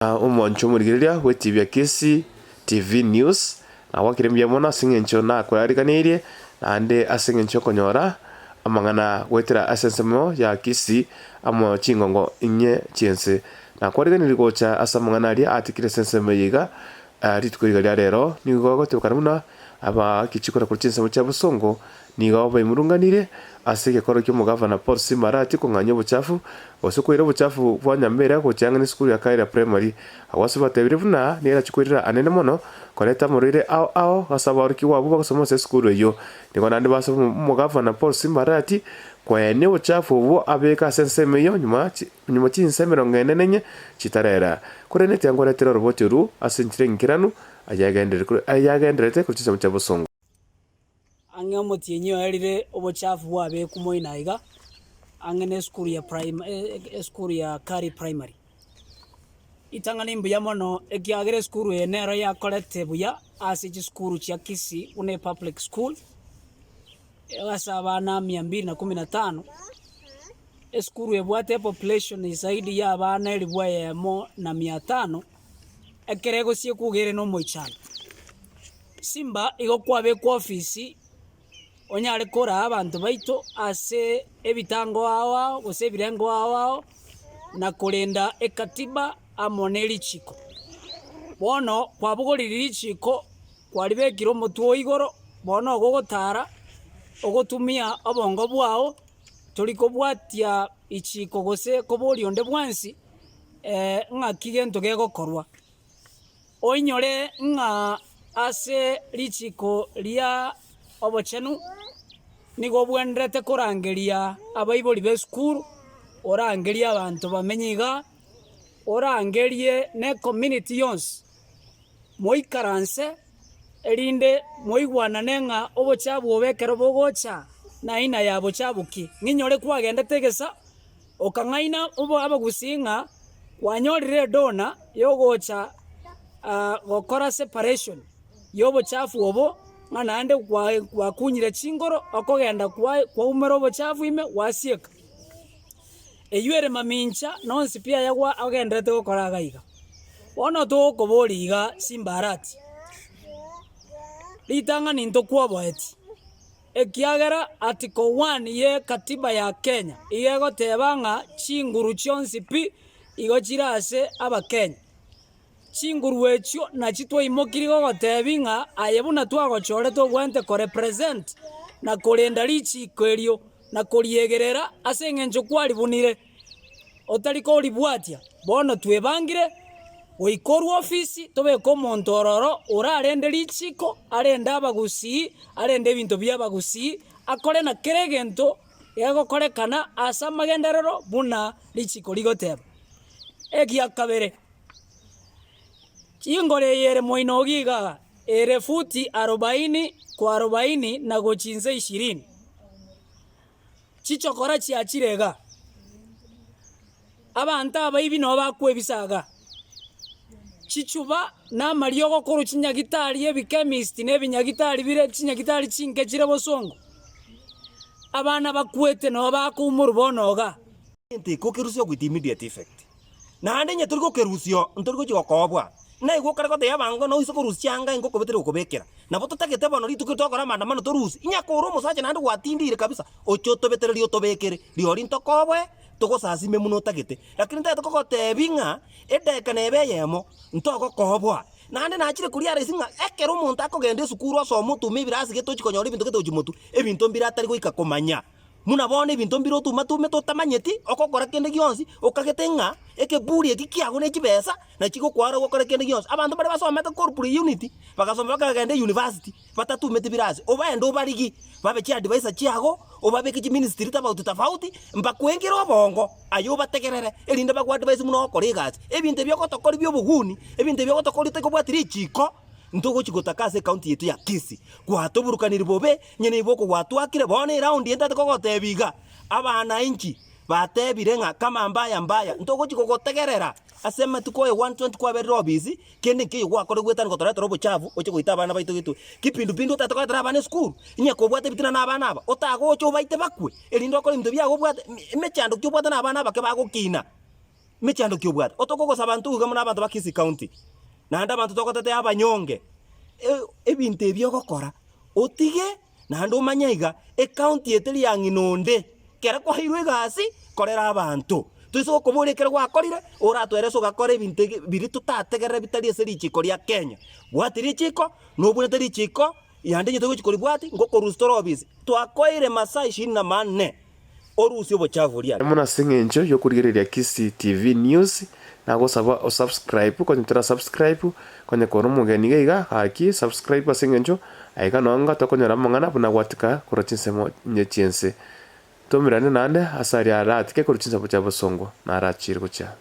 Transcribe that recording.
Umoncho murigiria we TV ya Kisi TV News na wakirembia mona singencho na kwarariganirie ande asingencho konyora amangana gwetera asensemo ya Kisi amo chingongo inye chiense na kwarariganiri gocha asamangana ari atikire sensemo yiga ritukuriga rero nigo gotokana muna aba kichikora kurchinse cha busongo nigo bayimurunganire asike koro kyo mugavana Paul Simbarati kunganya buchafu osokwira buchafu bwanyambera ko cyangwa ni school ya Kaira Primary awase batebire buna nera chikwirira anene mono koleta murire ao gasaba oriki wabo bagasoma se school yo nigo nandi baso mugavana Paul Simbarati kwene buchafu bwo abeka senseme yo nyuma chinsemero ngenenenye chitarera kurene tyangora tero roboteru asenchire ngiranu ayagenderete kuchisa cha busongo anga motienyo erire obochafu wabe kumoina iga angene school ya Kari Primary itangani mbuya mono ekiagere school enero ya kolete buya asiji school cha Kisi une public school abana 215 school ebwate population zaidi ya abana elibwaye mo na 500 ekerego sie kugere no moichana Simba igo kwabe kwa ofisi onyare kora abantu baito ase ebitango awa gose birengo awa na kurenda ekatiba amoneri chiko bono kwabugoriri chiko kwaribekiro mutuo igoro bono gogotara ogotumia obongo bwao toliko bwatia ichiko gose kobori onde bwansi ng'aki gento gegokorwa oinyore ng'a ase lichiko lia obochenu nigo bwendrete korangeria abaibori be school orangeria abantu bamenyiga orangerie ne community yons moikaranse erinde moigwana nenga obochabu obekero bogocha na ina ya bochabuki nginyore kwagenda tegesa okangaina obo abagusinga wanyorire dona yogocha gokora separation yobochafu obo ngana ande kwa kunyire chingoro okogenda kwa umero bochafu ime wasieka eyuere mamincha nonsi pia yagwa agendete gukora gaiga wono to koboriga Simbarati litanga ninto kwaboeti ekiagera article 1 ye katiba ya Kenya igego tebanga chinguru chonsi pi igochirase abakenya chinguru echo na chitwa imokirigo gotebinga ayebuna twagochore to gwente ko represent na korenda lichi kwerio na koriegerera asengenjo kwali bunire otari ko libwatia bono twebangire oikoru ofisi tobe ko montororo ora arende lichiko arenda abagusi arende bintu bya bagusi akore na keregento yego korekana asa magenderero buna lichiko ligoteba egia kabere chingore yere moino giga ere futi 40 kwa 40 na gochinze 20 chichokora chiachirega abanta abaibi no bakwebisaga chichuba na mariogo kuru chinyagitari ebikemist ne binyagitari bire chinyagitari chinke chire bosongo abana bakwete no bakumuru bonoga ente ko kerusio with immediate effect na ande nyaturiko kerusio nturiko chigokobwa na igwo kare kote yabango no iso kurusianga ingo kobetere ukobekera na boto tagete bono rituko tokora maandamano torusi inyakoro musaje nandi gwatindire kabisa ocho tobetere rio tobekere rio rinto kobwe togosasime muno tagete lakini tete kokotebinga edeka nebeyemo ntoko kobwa nande nachire kuria resinga ekero umuntu akogende sukuru osomo tumibirasi geto chikonyora ibintu geto chimutu ebintu mbiratari goika komanya muna bone ibintu mbiro tume totamanyeti okokora kende gionsi okagetenga ekeburi ekikiago ne chibesa na chiko kwara gokora kende gionsi abantu bari basomete corporate unity bagasoma bakagende university batatumete birasi obaende obarigi babe chi advisor chiago obabe ki ministry tafauti mbakwengero bongo ayo bategerere erinde bagwa advice muno okora igasi ebintu byokotokori byobuguni ebintu byokotokori tekobwatiri chiko ntogo chigotakase county yetu ya Kisi gwatoburukaniri bobe nyene iboko gwatwakire bone round yenda tekogotebiga abana inchi batebire nga kama mbaya ntogo chikogotegerera asema tukoye 120 kwa berobisi kende kiyo gwakore gwetani gotora robo chavu oche goita abana baito gitu kipindupindu tatakora abana school nya kobwate bitina na abana aba otago ocho baite bakwe erindo akora ibintu byago bwate emechando kyobwate na abana aba ke bagokina mechando kiobwat otokogosaba ntuga muna abantu ba Kisii County nanda abantu tokotete abanyonge ebintu ebyo gokora otige nanda omanyaiga county eteri ya ng'inonde kera kwahairwe egasi korera abantu twise gokoborekera gwakorire oratweresa ogakora ebintu biri tutategerera bitari ase richiko ria Kenya bwati richiko nobunete richiko yande nyeto gochiko ribwati ngokorustoro obisi twakoire masaa 24 orusi obochafu ria muna sing'encho yokurigereria Kisii TV News nagosaba o subscribe konyetera subscribe konye koro mugeni geiga haki subscribe sing'encho aiga nonga tokonyora mang'ana buna gwatika koro chinsemo nyechiense tomirane nande asari aratike koro chinsemo cha bosongo na arachire gocha.